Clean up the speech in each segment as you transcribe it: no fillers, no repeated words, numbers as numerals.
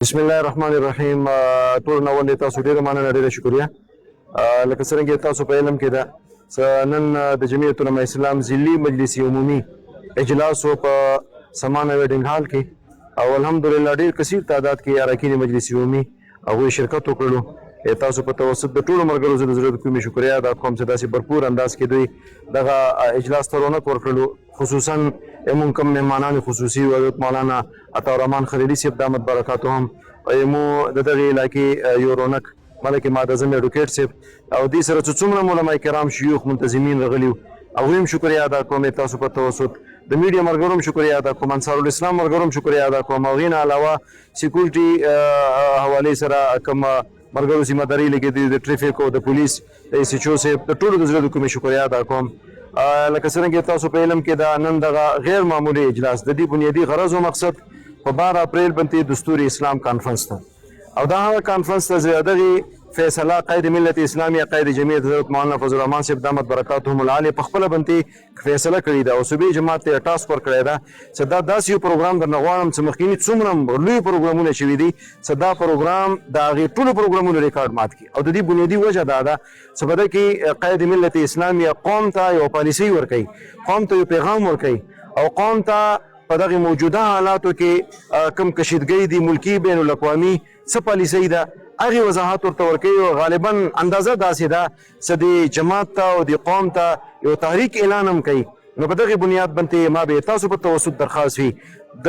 بسم الله الرحمن الرحیم. ټول نو ولې تاسو ډیره مننه، ډیره شکریه. لکه څنګه تاسو په علم کې ده نن د جمعیت علماء اسلام ضلعي مجلس عمومي اجلاس په سمانه ویډینګ هال کې او الحمدلله ډیر کثیر تعداد کې اراکین مجلس عمومي هغوی شرکت وکړو. تاسو په توسط د ټولو ملګرو زه د زړه کومې شکریه ادا کوم چې داسې بھرپور انداز کې دوی دغه اجلاس ته رونق ورکړلو. خصوصا امون کم مهمانان خصوصي حضرت مولانا عطاءالرحمن خلیلي صاحب دامت برکاتهم ایمو د دغه علاقې یو رونق ملک ماده اعظم ایډوکیټ صاحب او دې سره څومره علماء کرام شيوخ منتظمین راغلي او هم شکریه ادا کوم تاسو په توسط د میډیا مرګروم شکریه ادا کوم انصار الاسلام مرګروم شکریه ادا کوم او غین علاوه سکیورټي حواله سره کوم مرګرو سیمه داری لګې د ټریفیک او د پولیس د سچو سه د ټولو د زړه کوم شکریه ادا کوم. لکه څنګه تاسو په علم کې دا نن دغه غیر معمولی اجلاس د دې بنیادی غرض او مقصد په 12 اپریل باندې دستور اسلام کانفرنس ته او دا هغه کانفرنس ته زیاتره فیصله قائد ملت اسلامی قائد جمعیت حضرت مولانا فضل الرحمن صاحب دامت برکاتهم العالی په خپل باندې فیصله کړې ده او صوبې جماعت ته ټاسک ور کړی ده چې دا داسې یو پروګرام د نغوانم چې مخکینی څومره لوی پروګرامونه شوي دي چې دا پروګرام د هغې ټولو پروګرامونو ریکارډ مات کړي او د دې بنیادي وجه دا ده چې په دې کې قائد ملت اسلامی قوم ته یو پالیسي ورکوي، قوم ته یو پیغام ورکوي او قوم ته په دغه موجوده حالاتو کې کم کشیدګۍ دي ملکی بین الاقوامي څه پالیسي ده هغه وضاحت ورته ورکوي او غالبا اندازه داسې ده چې د جماعت ته او د قوم ته یو تحریک اعلان هم کوي. نو په دغه بنیاد باندې ما به تاسو په توسط درخواست وي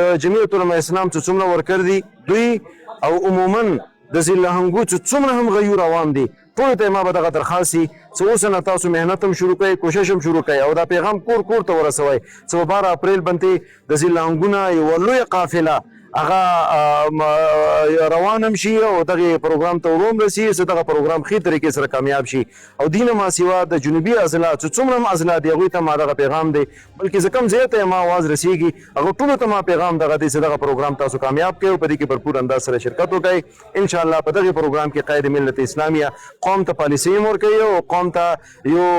د جمعیت علماء اسلام چې څومره ورکړ دي دوی او عموما د ضلع چې څومره هم غیور عوام دي ټول ته ما به دغه درخواست چې اوس نه تاسو مهنت هم شروع کړئ، کوشش هم شروع کړئ او دا پیغام کور کور ته ورسوئ چې 12 اپریل باندې د ضلع یو لویه قافله هغه روان هم شي او دغه پروګرام ته وروم رسي چې دغه پروګرام ښې طریقې سره کامیاب شي او دینه ما سیوا د جنوبي اضلاع چې څومره هم اضلاع دي هغوی ته ما دغه پیغام دی بلکې زه کم ځای ته ما آواز رسیږي هغه ټولو ته ما پیغام دغه دی چې دغه پروګرام تاسو کامیاب کړئ او په دې کې بھرپور انداز سره شرکت وکړئ. انشاءالله په دغه پروګرام کې قائد ملت اسلامیه قوم ته پالیسي هم ورکوي او قوم ته یو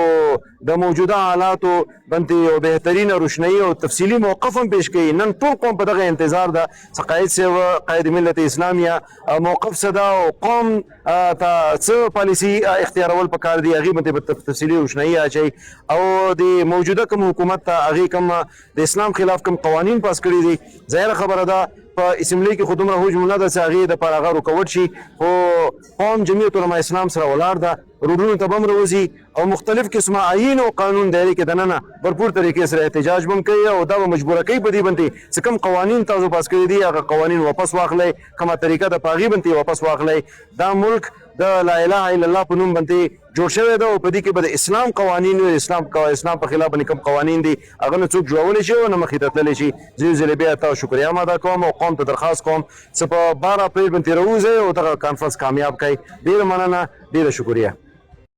د موجوده حالاتو باندې یو بهترینه روشنايي او تفصیلي موقف هم پیش کوي. نن ټول قوم په دغه انتظار ده قائد ملت اسلامیه موقف صدا او قوم ته څه پالیسي اختیارول پکار دي هغې باندې تفصیلي روشنايي اچوي او د موجوده کوم حکومت ته هغې کوم د اسلام خلاف کوم قوانین پاس کړي دي ظاهره خبره ده په اسمبلی کې خو دومره حجم نه ده چې هغې دپاره هغه رکوټ شي خو قوم جمعیت علماء اسلام سره ولاړ ده روډونو ته به هم راوځي او مختلف قسمه آیین او قانون دایرې کې دننه بھرپور طریقې سره احتجاج به هم کوي او دا به مجبوره کوي په دې باندې چې کوم قوانین تاسو پاس کړي دي هغه قوانین واپس واخلئ، کومه طریقه ده په هغې باندې واپس واخلئ. دا ملک د لا اله الا الله په نوم باندې جوړ شوی ده او په دې کې به د اسلام قوانین وي، اسلام په خلاف باندې کوم قوانین دي هغه نه څوک جوړولی شي او نه مخې ته تللی شي. زه یو ځلې بیا تاسو شکریه هم ادا کوم او قوم ته درخواست کوم چې په 12 اپریل باندې راوځئ او دغه کانفرنس کامیاب کړئ. ډېره مننه، ډېره شکریه.